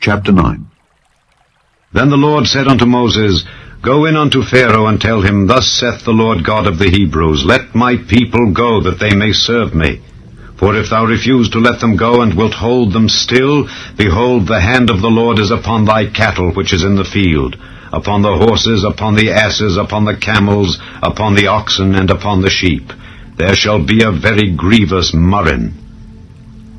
Chapter 9. Then the Lord said unto Moses, Go in unto Pharaoh, and tell him, Thus saith the Lord God of the Hebrews, Let my people go, that they may serve me. For if thou refuse to let them go, and wilt hold them still, behold, the hand of the Lord is upon thy cattle which is in the field, upon the horses, upon the asses, upon the camels, upon the oxen, and upon the sheep. There shall be a very grievous murrain.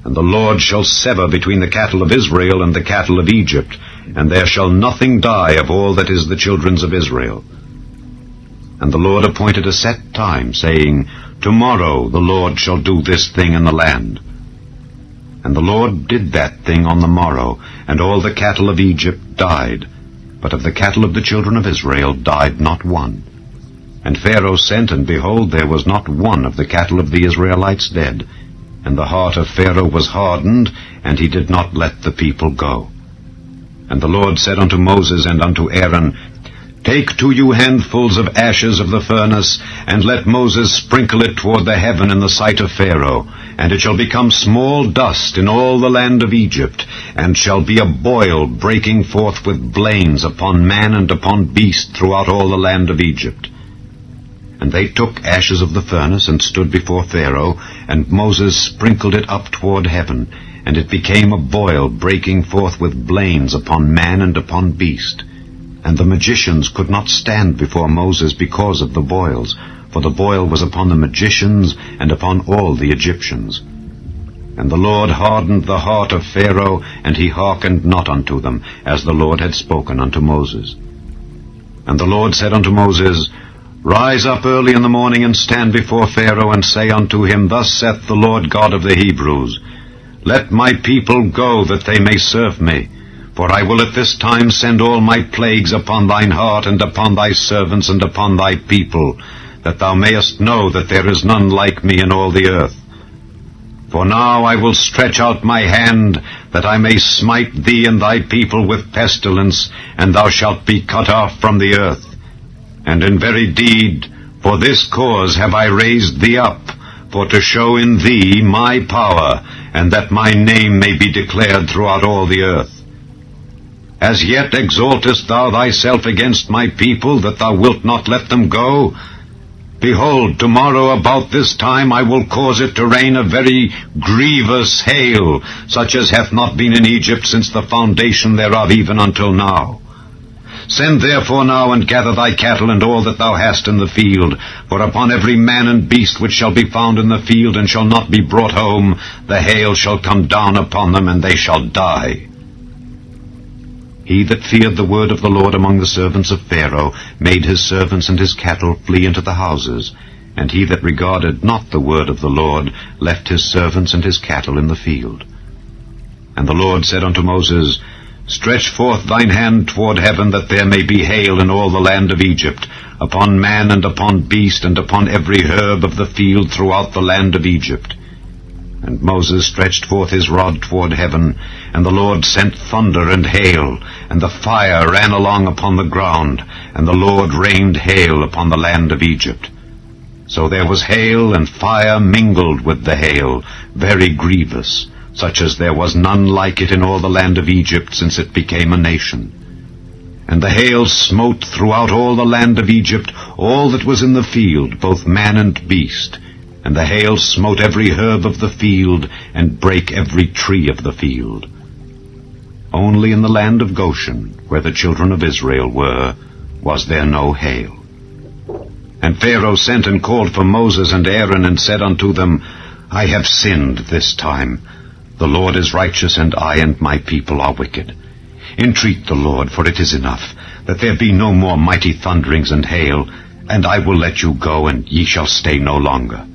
And the Lord shall sever between the cattle of Israel and the cattle of Egypt, and there shall nothing die of all that is the children's of Israel. And the Lord appointed a set time, saying, Tomorrow the Lord shall do this thing in the land. And the Lord did that thing on the morrow, and all the cattle of Egypt died, but of the cattle of the children of Israel died not one. And Pharaoh sent, and behold, there was not one of the cattle of the Israelites dead. And the heart of Pharaoh was hardened, and he did not let the people go. And the Lord said unto Moses and unto Aaron, Take to you handfuls of ashes of the furnace, and let Moses sprinkle it toward the heaven in the sight of Pharaoh, and it shall become small dust in all the land of Egypt, and shall be a boil breaking forth with blains upon man and upon beast throughout all the land of Egypt. And they took ashes of the furnace, and stood before Pharaoh, and Moses sprinkled it up toward heaven, and it became a boil breaking forth with blains upon man and upon beast. And the magicians could not stand before Moses because of the boils, for the boil was upon the magicians and upon all the Egyptians. And the Lord hardened the heart of Pharaoh, and he hearkened not unto them, as the Lord had spoken unto Moses. And the Lord said unto Moses, Rise up early in the morning, and stand before Pharaoh, and say unto him, Thus saith the Lord God of the Hebrews, Let my people go, that they may serve me. For I will at this time send all my plagues upon thine heart, and upon thy servants, and upon thy people, that thou mayest know that there is none like me in all the earth. For now I will stretch out my hand, that I may smite thee and thy people with pestilence, and thou shalt be cut off from the earth. And in very deed, for this cause have I raised thee up, for to show in thee my power, and that my name may be declared throughout all the earth. As yet exaltest thou thyself against my people, that thou wilt not let them go? Behold, tomorrow about this time I will cause it to rain a very grievous hail, such as hath not been in Egypt since the foundation thereof even until now. Send therefore now, and gather thy cattle and all that thou hast in the field, for upon every man and beast which shall be found in the field, and shall not be brought home, the hail shall come down upon them, and they shall die. He that feared the word of the Lord among the servants of Pharaoh made his servants and his cattle flee into the houses, and he that regarded not the word of the Lord left his servants and his cattle in the field. And the Lord said unto Moses, Stretch forth thine hand toward heaven, that there may be hail in all the land of Egypt, upon man and upon beast, and upon every herb of the field throughout the land of Egypt. And Moses stretched forth his rod toward heaven, and the Lord sent thunder and hail, and the fire ran along upon the ground, and the Lord rained hail upon the land of Egypt. So there was hail and fire mingled with the hail, very grievous, such as there was none like it in all the land of Egypt since it became a nation. And the hail smote throughout all the land of Egypt all that was in the field, both man and beast. And the hail smote every herb of the field, and brake every tree of the field. Only in the land of Goshen, where the children of Israel were, was there no hail. And Pharaoh sent and called for Moses and Aaron, and said unto them, I have sinned this time. The Lord is righteous, and I and my people are wicked. Entreat the Lord, for it is enough, that there be no more mighty thunderings and hail, and I will let you go, and ye shall stay no longer.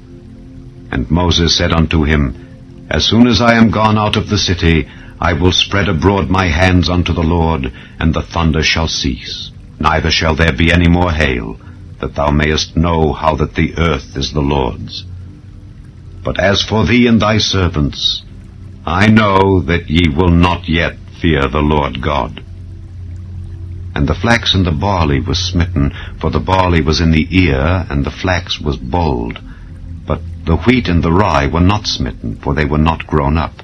And Moses said unto him, As soon as I am gone out of the city, I will spread abroad my hands unto the Lord, and the thunder shall cease, neither shall there be any more hail, that thou mayest know how that the earth is the Lord's. But as for thee and thy servants, I know that ye will not yet fear the Lord God. And the flax and the barley was smitten, for the barley was in the ear, and the flax was bold. But the wheat and the rye were not smitten, for they were not grown up.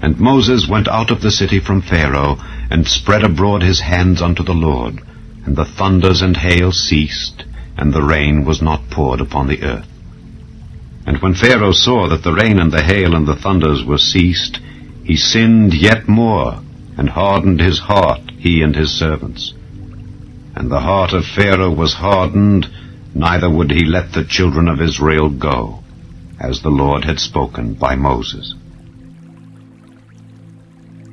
And Moses went out of the city from Pharaoh, and spread abroad his hands unto the Lord. And the thunders and hail ceased, and the rain was not poured upon the earth. And when Pharaoh saw that the rain and the hail and the thunders were ceased, he sinned yet more, and hardened his heart, he and his servants. And the heart of Pharaoh was hardened, neither would he let the children of Israel go, as the Lord had spoken by Moses.